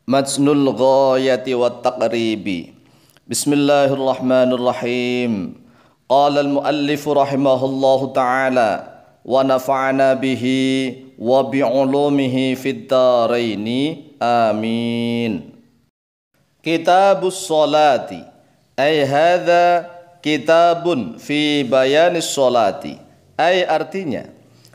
Matnul ghayati wat taqribi. Bismillahirrahmanirrahim. Qala al-muallif rahimahullahu ta'ala wa nafa'ana bihi wa bi'ulumihi fid dharaini. Amin. Kitabus sholati. Ay hadza kitabun fi bayanis sholati. Ay artinya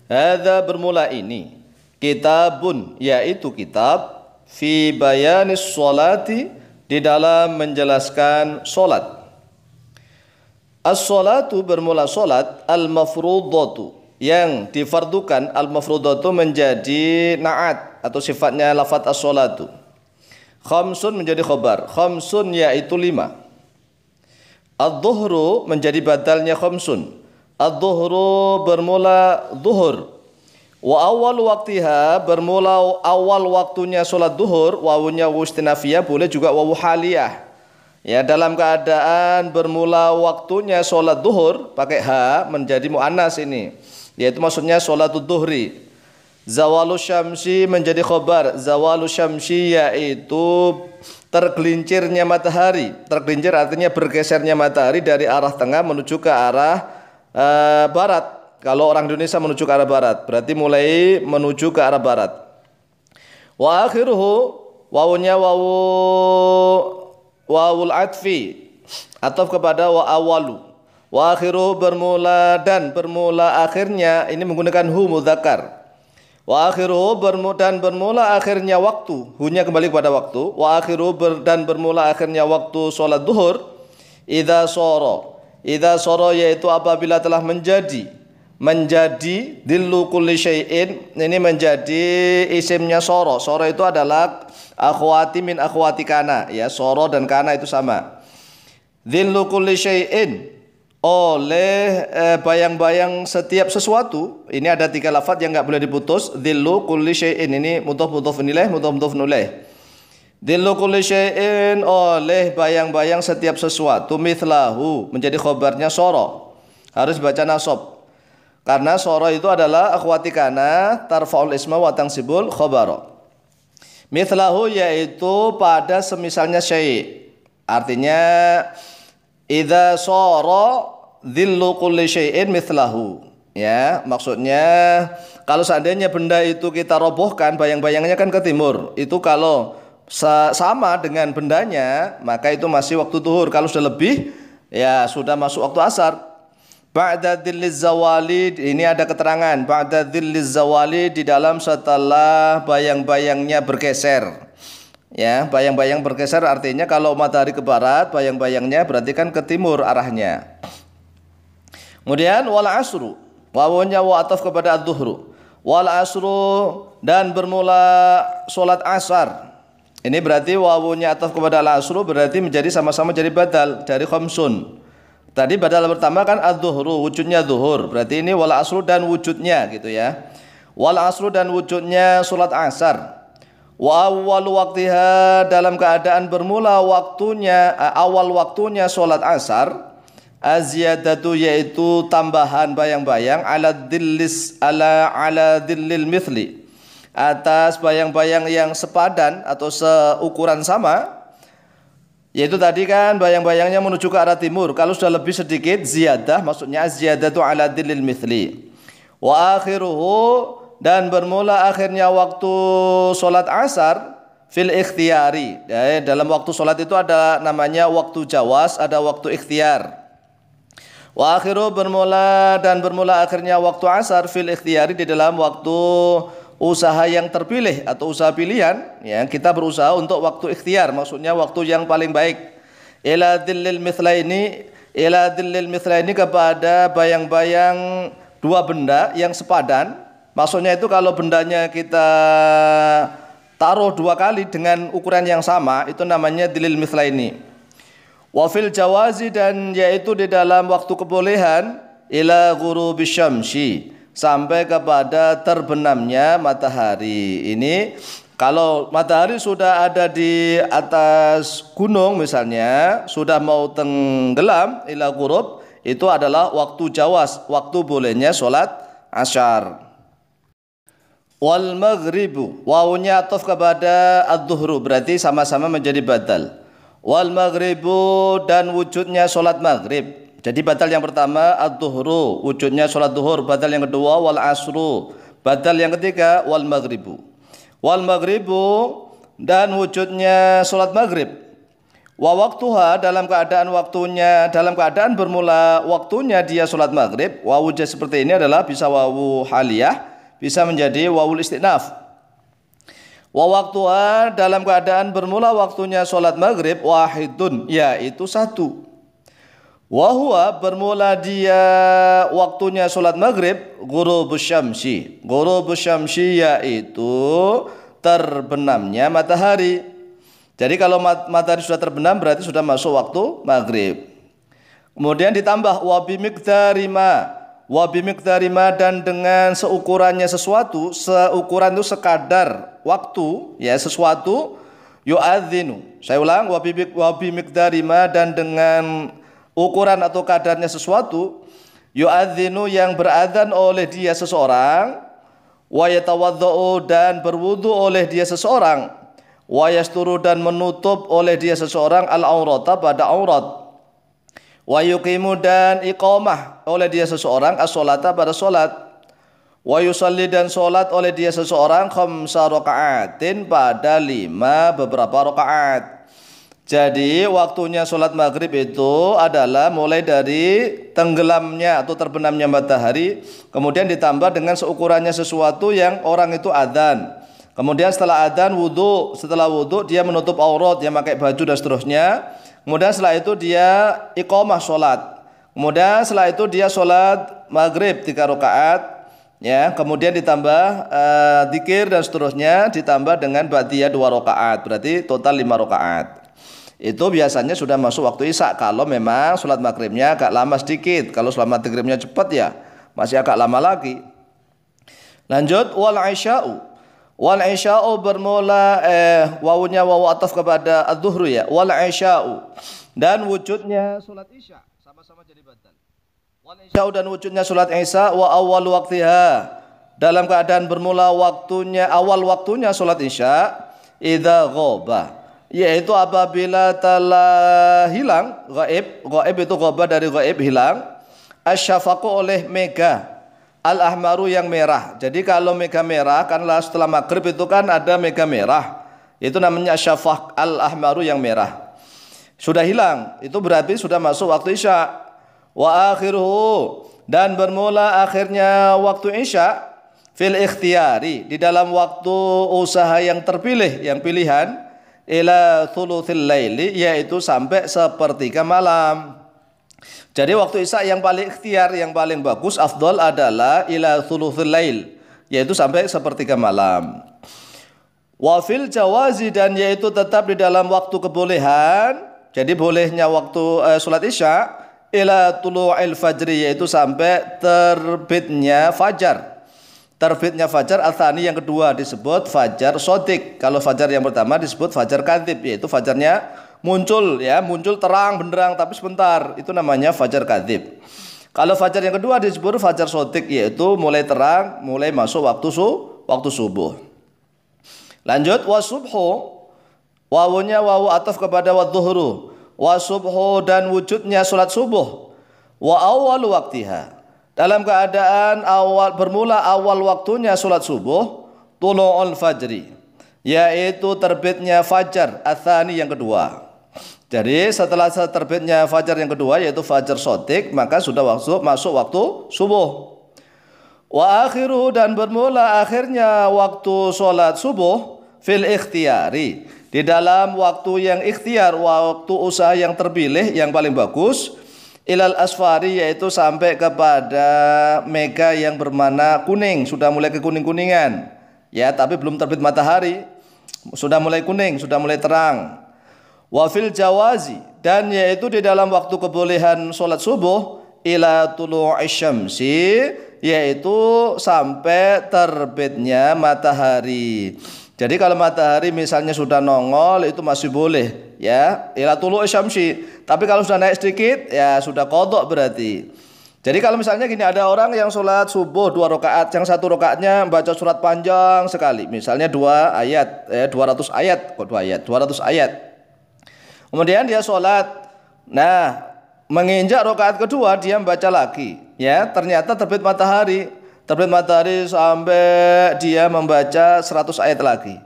hadza bermula ini. Kitabun yaitu kitab fi bayanis sholati di dalam menjelaskan solat. As-sholatu bermula solat, al-mafrudatu yang difardukan, al-mafrudatu menjadi na'at atau sifatnya lafadz as-sholatu. Khamsun menjadi khobar, khamsun yaitu 5. Ad-dhuhru menjadi badalnya khamsun. Ad-dhuhru bermula zuhur. Wa awal waktiha bermula awal waktunya solat duhur, wawunya wawu istinafiyah, boleh juga wawu haliyah. Ya, dalam keadaan bermula waktunya solat duhur pakai ha menjadi muannas ini, yaitu maksudnya solatul duhri. Zawalu syamsi menjadi khobar, zawalu syamsi yaitu tergelincirnya matahari. Tergelincir artinya bergesernya matahari dari arah tengah menuju ke arah barat. Kalau orang Indonesia menuju ke arah barat, berarti mulai menuju ke arah barat. Wa akhiruhu, wawunya wawul atfi, ataf kepada wa awalu. Wa akhiruhu bermula dan bermula akhirnya, ini menggunakan hu mudzakkar. Wa akhiruhu dan bermula akhirnya waktu, hunya kembali kepada waktu. Wa akhiruhu dan bermula akhirnya waktu sholat duhur. Idza shara yaitu apabila telah menjadi dillu kulli syai'in, ini menjadi isimnya soro. Soro itu adalah akhwati min akhwati kana, ya, soro dan kana itu sama. Dillu kulli syai'in oleh bayang-bayang setiap sesuatu. Ini ada 3 lafaz yang enggak boleh diputus. Dillu kulli syai'in ini mudhaf ilaih, mudhaf ilaih. Dillu kulli syai'in oleh bayang-bayang setiap sesuatu, mithlahu menjadi khobarnya soro. Harus baca nasab. Karena soro itu adalah akhwati kana tarfa'ul isma wa tansibul khabara. Mithlahu yaitu pada semisalnya syai'. Artinya idza sara dhillu kulli syai'in mithlahu. Ya, maksudnya kalau seandainya benda itu kita robohkan, bayang-bayangnya kan ke timur. Itu kalau sama dengan bendanya, maka itu masih waktu zuhur. Kalau sudah lebih, ya sudah masuk waktu asar. Ba'da dhilliz zawali, ini ada keterangan ba'da dhilliz zawali di dalam setelah bayang-bayangnya bergeser. Ya, bayang-bayang bergeser artinya kalau matahari ke barat, bayang-bayangnya berarti kan ke timur arahnya. Kemudian wal asru, wawunya wa ataf kepada adz-dzuhru. Wal asru dan bermula salat asar. Ini berarti wawunya ataf kepada al asru berarti menjadi sama-sama jadi badal dari khamsun. Tadi badal pertama kan adz-dzuhru, wujudnya zuhur. Berarti ini wal asru dan wujudnya gitu ya. Wal asru dan wujudnya salat asar. Wa awwal waqtiha dalam keadaan bermula waktunya, awal waktunya salat asar. Aziyadatu yaitu tambahan bayang-bayang ala dhillil mithli. Atas bayang-bayang yang sepadan atau seukuran sama. Yaitu tadi kan bayang-bayangnya menuju ke arah timur. Kalau sudah lebih sedikit ziyadah, maksudnya ziyadatu ala dhillil mithli. Wa akhiruhu dan bermula akhirnya waktu solat asar fil ikhtiyari. Ya, dalam waktu solat itu ada namanya waktu jawas, ada waktu ikhtiar. Wa akhiruhu bermula dan bermula akhirnya waktu asar fil ikhtiyari di dalam waktu usaha yang terpilih atau usaha pilihan, ya, kita berusaha untuk waktu ikhtiar, maksudnya waktu yang paling baik. Ila dhillil mithlaini kepada bayang-bayang 2 benda yang sepadan. Maksudnya itu kalau bendanya kita taruh 2 kali dengan ukuran yang sama, itu namanya dhillil mithlaini. Wa fil jawazi dan yaitu di dalam waktu kebolehan ila ghurubisy syamsi sampai kepada terbenamnya matahari. Ini kalau matahari sudah ada di atas gunung misalnya, sudah mau tenggelam ila ghurub, itu adalah waktu jawas, waktu bolehnya sholat asyar. Wal maghribu, wawunya ataf kepada ad-dhuhru, berarti sama-sama menjadi batal. Wal maghribu, dan wujudnya solat maghrib. Jadi batal yang pertama ad-dhuhru, wujudnya solat duhur. Batal yang kedua wal asru. Batal yang ketiga wal maghribu. Wal maghribu, dan wujudnya solat maghrib. Wa waktuha, dalam keadaan waktunya, dalam keadaan bermula waktunya dia solat maghrib. Wawunya seperti ini adalah bisa wawu haliyah, bisa menjadi wawul istinaf. Wa waktuha, dalam keadaan bermula waktunya solat maghrib, wahidun, yaitu satu. Wa huwa, bermula dia waktunya solat maghrib, ghurubus syamsi. Ghurubus syamsi, yaitu terbenamnya matahari. Jadi kalau matahari sudah terbenam berarti sudah masuk waktu maghrib. Kemudian ditambah wabimiqdari ma, dan dengan seukurannya sesuatu. Seukuran itu sekadar waktu, ya, sesuatu. Yu'adzinu, saya ulang, wabimiqdari ma, dan dengan ukuran atau kadarnya sesuatu. Yu'adzinu, yang beradzan oleh dia seseorang. Wa yatawaddau, dan berwudu oleh dia seseorang. Wa yasturu, dan menutup oleh dia seseorang al-aurata, pada aurat. Wa yuqimu, dan iqamah oleh dia seseorang as-sholata, pada solat. Wa yusalli, dan solat oleh dia seseorang khamsa raka'atin, pada 5 beberapa rakaat. Jadi waktunya solat maghrib itu adalah mulai dari tenggelamnya atau terbenamnya matahari, kemudian ditambah dengan seukurannya sesuatu yang orang itu adzan. Kemudian setelah adzan wudu, setelah wudu dia menutup aurat, dia pakai baju dan seterusnya. Kemudian setelah itu dia iqamah solat. Kemudian setelah itu dia solat maghrib 3 rakaat, ya. Kemudian ditambah dzikir dan seterusnya, ditambah dengan ba'diyah 2 rakaat, berarti total 5 rakaat. Itu biasanya sudah masuk waktu isya kalau memang sholat maghribnya agak lama sedikit. Kalau sholat maghribnya cepat ya masih agak lama lagi. Lanjut, wal isya'u. Wal isya'u bermula wawunya wawu ataf kepada ad-dhuhru, ya. Wal isya'u, dan wujudnya sholat isya sama-sama jadi batal. Wal isya'u, dan wujudnya sholat isya wa awal waktiha, dalam keadaan bermula waktunya, awal waktunya sholat isya, idza ghaba, yaitu apabila telah hilang, gaib itu ghaba dari gaib, hilang, asyafaqu, oleh mega, al-ahmaru, yang merah. Jadi kalau mega merah, kanlah setelah maghrib itu kan ada mega merah, itu namanya asyafaq, al-ahmaru, yang merah. Sudah hilang, itu berarti sudah masuk waktu isya. Wa akhiruhu, dan bermula akhirnya waktu isya, fil ikhtiyari, di dalam waktu usaha yang terpilih, yang pilihan, ila thuluthil laili, yaitu sampai sepertiga malam. Jadi waktu isya yang paling ikhtiar, yang paling bagus, afdol adalah ila thuluthil lail, yaitu sampai sepertiga malam. Wa fil jawazi, dan yaitu tetap di dalam waktu kebolehan. Jadi bolehnya waktu sholat isya ila tulu'il fajri, yaitu sampai terbitnya fajar. Terbitnya fajar al-thani, yang kedua disebut fajar sodik. Kalau fajar yang pertama disebut fajar kadhib, yaitu fajarnya muncul, ya, muncul terang benderang tapi sebentar, itu namanya fajar kadhib. Kalau fajar yang kedua disebut fajar sodik, yaitu mulai terang, mulai masuk waktu subuh. Lanjut, wasubhu, wawunya wawu ataf kepada wadzuhru. Wasubhu, dan wujudnya salat subuh. Wa awwalu waktiha, dalam keadaan bermula awal waktunya salat subuh, tulu'ul fajri, yaitu terbitnya fajar ats-tsani, yang kedua. Jadi setelah terbitnya fajar yang kedua, yaitu fajar sodik, maka sudah masuk waktu subuh. Wa akhiru, dan bermula akhirnya waktu salat subuh, fil ikhtiyari, di dalam waktu yang ikhtiar, waktu usaha yang terpilih, yang paling bagus, ilal asfari, yaitu sampai kepada mega yang berwarna kuning, sudah mulai ke kuning-kuningan, ya, tapi belum terbit matahari, sudah mulai kuning, sudah mulai terang. Wa fil jawazi, dan yaitu di dalam waktu kebolehan sholat subuh, ila tulu'i syamsi, yaitu sampai terbitnya matahari. Jadi kalau matahari misalnya sudah nongol itu masih boleh, ya, ila tulu'i syamsi. Tapi kalau sudah naik sedikit ya sudah qadha berarti. Jadi kalau misalnya gini, ada orang yang sholat subuh 2 rakaat, yang 1 rakaatnya baca surat panjang sekali, misalnya 2 ayat, 200 ayat, kok 2 ayat, 200 ayat. Kemudian dia sholat, nah menginjak rakaat kedua dia membaca lagi, ya ternyata terbit matahari sampai dia membaca 100 ayat lagi,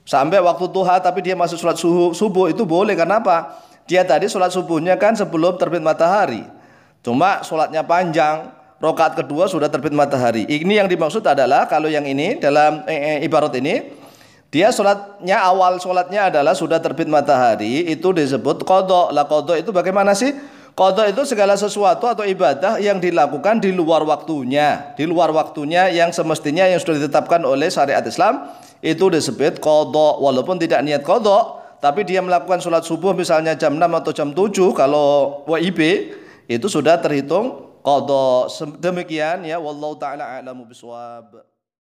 sampai waktu duha, tapi dia masih sholat subuh, itu boleh. Kenapa? Dia tadi sholat subuhnya kan sebelum terbit matahari. Cuma sholatnya panjang, rakaat kedua sudah terbit matahari. Ini yang dimaksud adalah kalau yang ini dalam ibarat ini, dia sholatnya awal sholatnya adalah sudah terbit matahari, itu disebut qadha. Lah qadha itu bagaimana sih? Qadha itu segala sesuatu atau ibadah yang dilakukan di luar waktunya yang semestinya yang sudah ditetapkan oleh syariat Islam, itu disebut qadha. Walaupun tidak niat qadha, tapi dia melakukan sholat subuh misalnya jam 6 atau jam 7 kalau WIB, itu sudah terhitung qadha. Demikian ya, wallahu taala a'lamu bishawab.